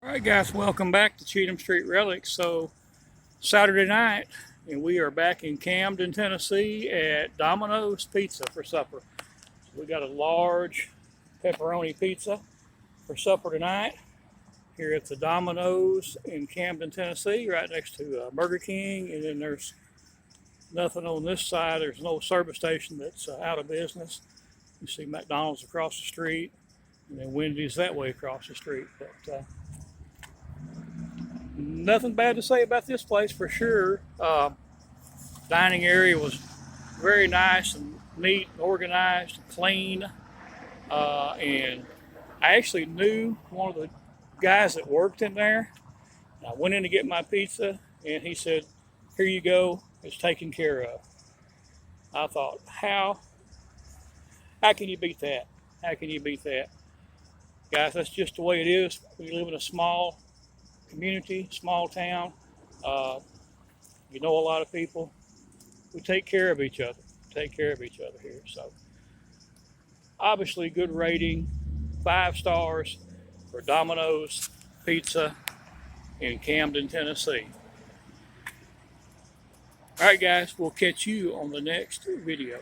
Alright guys, welcome back to Cheatham Street Relics. So Saturday night, and we are back in Camden, Tennessee at Domino's Pizza for supper. So we got a large pepperoni pizza for supper tonight here at the Domino's in Camden, Tennessee, right next to Burger King. And then there's nothing on this side. There's no service station that's out of business. You see McDonald's across the street, and then Wendy's that way across the street. But nothing bad to say about this place for sure. Dining area was very nice and neat and organized and clean. And I actually knew one of the guys that worked in there. I went in to get my pizza and he said, "Here you go, it's taken care of." I thought, how can you beat that? How can you beat that? Guys, that's just the way it is. We live in a small community, small town. You know a lot of people. We take care of each other. Here. So obviously good rating, 5 stars for Domino's Pizza in Camden, Tennessee. All right guys, we'll catch you on the next video.